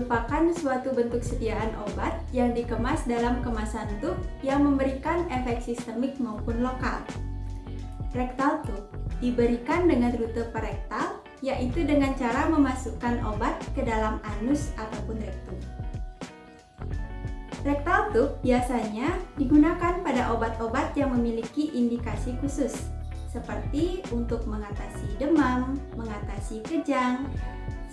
merupakan suatu bentuk sediaan obat yang dikemas dalam kemasan tub yang memberikan efek sistemik maupun lokal. Rectal tube diberikan dengan rute perektal, yaitu dengan cara memasukkan obat ke dalam anus ataupun rektum. Rectal tube biasanya digunakan pada obat-obat yang memiliki indikasi khusus, seperti untuk mengatasi demam, mengatasi kejang,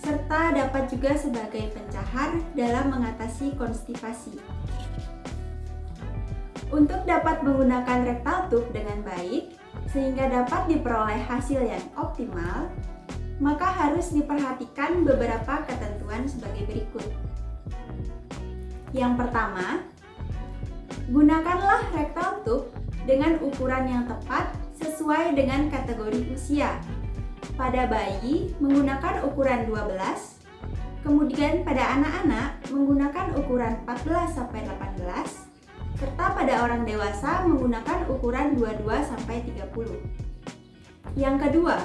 serta dapat juga sebagai pencahar dalam mengatasi konstipasi. Untuk dapat menggunakan rectal tube dengan baik, sehingga dapat diperoleh hasil yang optimal, maka harus diperhatikan beberapa ketentuan sebagai berikut. Yang pertama, gunakanlah rectal tube dengan ukuran yang tepat sesuai dengan kategori usia. Pada bayi menggunakan ukuran 12, kemudian pada anak-anak menggunakan ukuran 14-18, serta pada orang dewasa menggunakan ukuran 22-30. Yang kedua,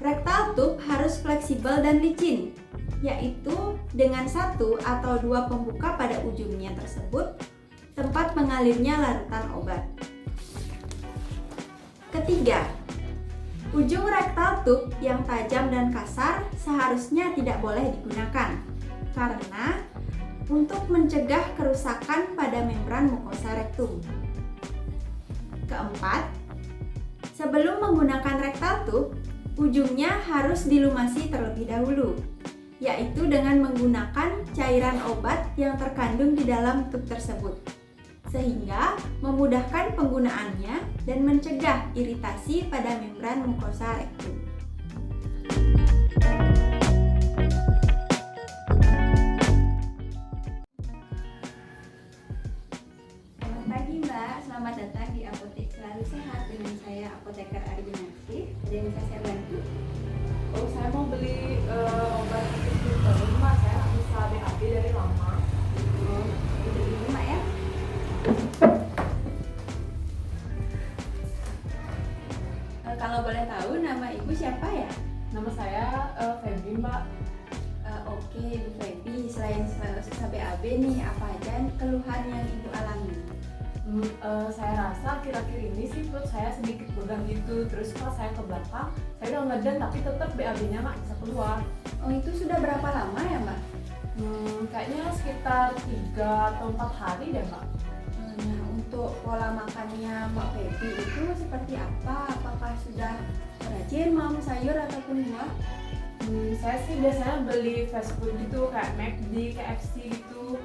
rectal tube harus fleksibel dan licin, yaitu dengan 1 atau 2 pembuka pada ujungnya tersebut, tempat mengalirnya larutan obat. Ketiga, ujung rectal tube yang tajam dan kasar seharusnya tidak boleh digunakan, karena untuk mencegah kerusakan pada membran mukosa rektum. Keempat, sebelum menggunakan rectal tube, ujungnya harus dilumasi terlebih dahulu, yaitu dengan menggunakan cairan obat yang terkandung di dalam tube tersebut, sehingga memudahkan penggunaannya dan mencegah iritasi pada membran mukosa rektum. Selamat pagi Mbak, selamat datang di Apotek Selalu Sehat dengan saya Apoteker Arjunarsi. Ada yang bisa saya bantu? Oh, saya mau beli obat itu Mbak, saya nggak bisa BAB dari lama. Udah di rumah ya? Kalau boleh tahu nama ibu siapa ya? Nama saya Febri Mbak. Oke, Ibu Feby, selain susah BAB nih, apa aja keluhan yang ibu alami? Saya rasa akhir-akhir ini sih perut saya sedikit pegang gitu. Terus pas saya ke belakang, saya udah ngeden tapi tetap BAB-nya nggak bisa keluar. Oh, itu sudah berapa lama ya Mbak? Kayaknya sekitar 3 atau 4 hari deh Mbak. Nah, untuk pola makannya Mbak Feby itu seperti apa? Apakah sudah rajin mau sayur ataupun buah? Saya sih biasanya beli fast food gitu kayak McD, KFC gitu.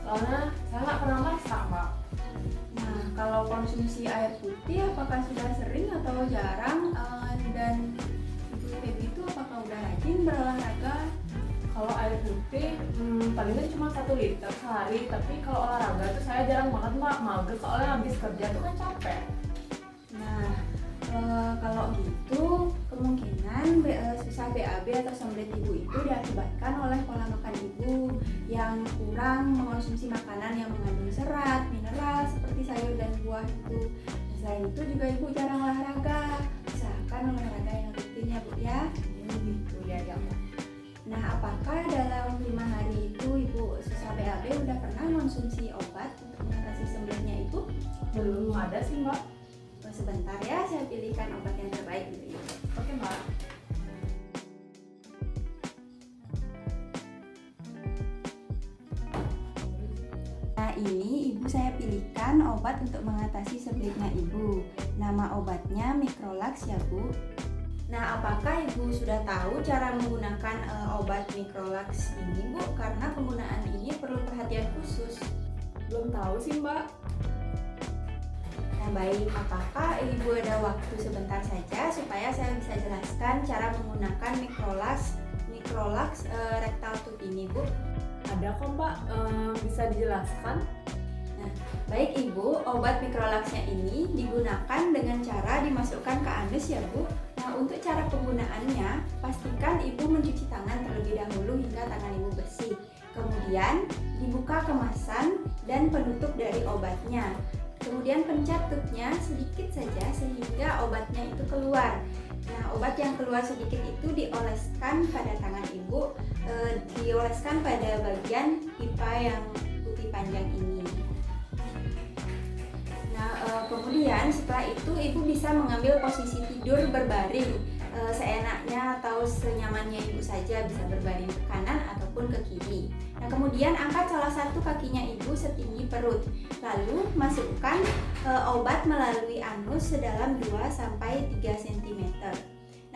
Soalnya saya nggak pernah masak Mbak. Nah, kalau konsumsi air putih apakah sudah sering atau jarang? Dan Ibu Feby itu apakah udah rajin berolahraga? Kalau air putih palingan cuma 1 liter sehari, tapi kalau olahraga tuh saya jarang banget Mbak, mager soalnya habis kerja tuh kan capek. Nah, kalau gitu kemungkinan susah BAB atau sembelit ibu itu diakibatkan oleh pola makan ibu yang kurang mengonsumsi makanan yang mengandung serat, mineral seperti sayur dan buah itu. Selain itu juga ibu jarang olahraga, usahakan olahraga yang rutin ya Bu ya. Gitu ya Mbak. Nah, apakah dalam 5 hari itu ibu susah BAB udah pernah konsumsi obat untuk mengatasi sembelitnya itu? Belum ada sih Mbak. Sebentar ya, saya pilihkan obat yang terbaik untuk ibu. Oke Mbak. Nah, ini ibu saya pilihkan obat untuk mengatasi sebelitnya ibu. Nama obatnya Microlax ya Bu. Nah, apakah ibu sudah tahu cara menggunakan obat Microlax ini Bu? Karena penggunaan ini perlu perhatian khusus. Belum tahu sih Mbak. Nah, baik, apakah ibu ada waktu sebentar saja supaya saya bisa jelaskan cara menggunakan Microlax rectal tube ini Bu? Ada kok Mbak, bisa dijelaskan? Nah, baik Ibu, obat Microlax-nya ini digunakan dengan cara dimasukkan ke anus ya Bu. Nah, untuk cara penggunaannya, pastikan Ibu mencuci tangan terlebih dahulu hingga tangan Ibu bersih. Kemudian, dibuka kemasan dan penutup dari obatnya. Kemudian pencet tube-nya sedikit saja sehingga obatnya itu keluar. Nah, obat obat yang keluar sedikit itu dioleskan pada tangan ibu, dioleskan pada bagian pipa yang putih panjang ini. Nah, kemudian setelah itu ibu bisa mengambil posisi tidur berbaring seenaknya atau senyamannya ibu saja, bisa berbaring ke kanan ataupun ke kiri. Nah, kemudian angkat salah satu kakinya ibu setinggi perut, lalu masukkan obat melalui anus sedalam 2-3 cm.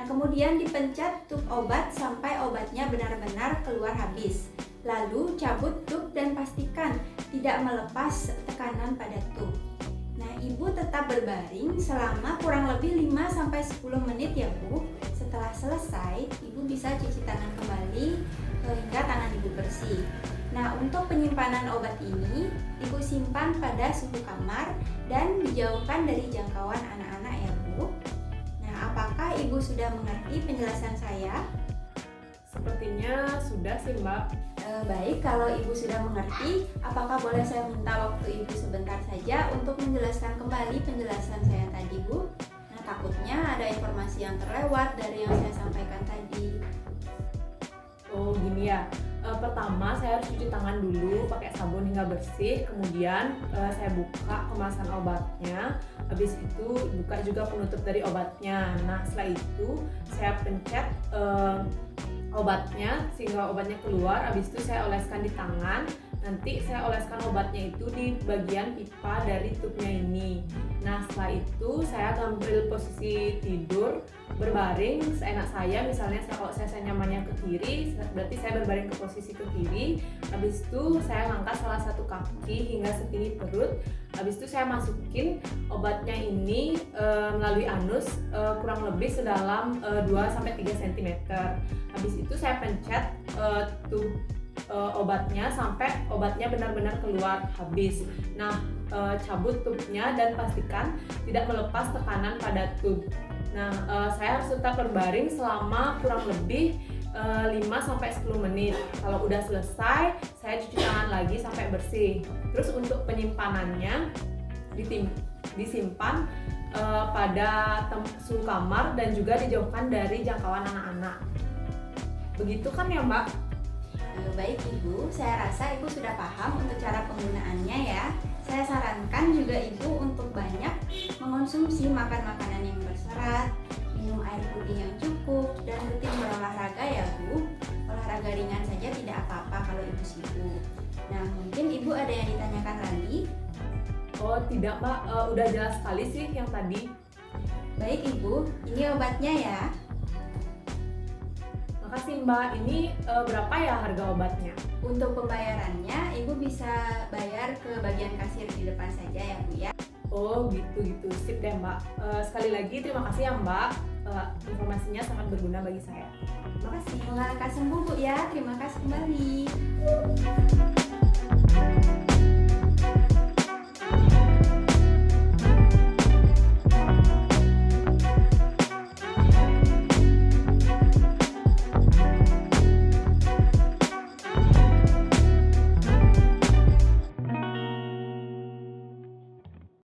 Nah, kemudian dipencet tub obat sampai obatnya benar-benar keluar habis. Lalu cabut tub dan pastikan tidak melepas tekanan pada tub. Nah, ibu tetap berbaring selama kurang lebih 5-10 menit ya Bu. Setelah selesai, ibu bisa cuci tangan kembali hingga tangan ibu bersih. Nah, untuk penyimpanan obat ini, ibu simpan pada suhu kamar dan dijauhkan dari jangkauan anak-anak ya Bu. Nah, apakah ibu sudah mengerti penjelasan saya? Sepertinya sudah sih Mbak. Baik, kalau ibu sudah mengerti, apakah boleh saya minta waktu ibu sebentar saja untuk menjelaskan kembali penjelasan saya tadi Bu? Nah, takutnya ada informasi yang terlewat dari yang saya sampaikan tadi. Oh gini ya, pertama saya harus cuci tangan dulu pakai sabun hingga bersih. Kemudian saya buka kemasan obatnya. Habis itu buka juga penutup dari obatnya. Nah, setelah itu saya pencet obatnya sehingga obatnya keluar. Habis itu saya oleskan di tangan. Nanti saya oleskan obatnya itu di bagian pipa dari tubnya ini. Nah, setelah itu saya ambil posisi tidur berbaring seenak saya. Misalnya kalau saya nyamannya ke kiri, berarti saya berbaring ke posisi ke kiri. Habis itu saya angkat salah satu kaki hingga setinggi perut. Habis itu saya masukin obatnya ini melalui anus kurang lebih sedalam 2-3 cm. Habis itu saya pencet tub obatnya sampai obatnya benar-benar keluar habis. Nah, cabut tubnya dan pastikan tidak melepas tekanan pada tub. Nah, saya harus tetap berbaring selama kurang lebih 5-10 menit. Kalau udah selesai, saya cuci tangan lagi sampai bersih. Terus untuk penyimpanannya disimpan pada suhu kamar dan juga dijauhkan dari jangkauan anak-anak. Begitu kan ya Mbak? Baik Ibu, saya rasa Ibu sudah paham untuk cara penggunaannya ya. Saya sarankan juga Ibu untuk banyak mengonsumsi makan-makanan yang berserat, minum air putih yang cukup, dan rutin berolahraga ya Bu. Olahraga ringan saja tidak apa-apa kalau Ibu sibuk. Nah, mungkin Ibu ada yang ditanyakan lagi? Oh tidak Mbak, udah jelas sekali sih yang tadi. Baik Ibu, ini obatnya ya. Makasih Mbak, ini berapa ya harga obatnya? Untuk pembayarannya, Ibu bisa bayar ke bagian kasir di depan saja ya Bu ya. Oh gitu, sip deh Mbak. Sekali lagi terima kasih ya Mbak, informasinya sangat berguna bagi saya. Terima kasih. Semoga lekas sembuh Bu ya. Terima kasih kembali.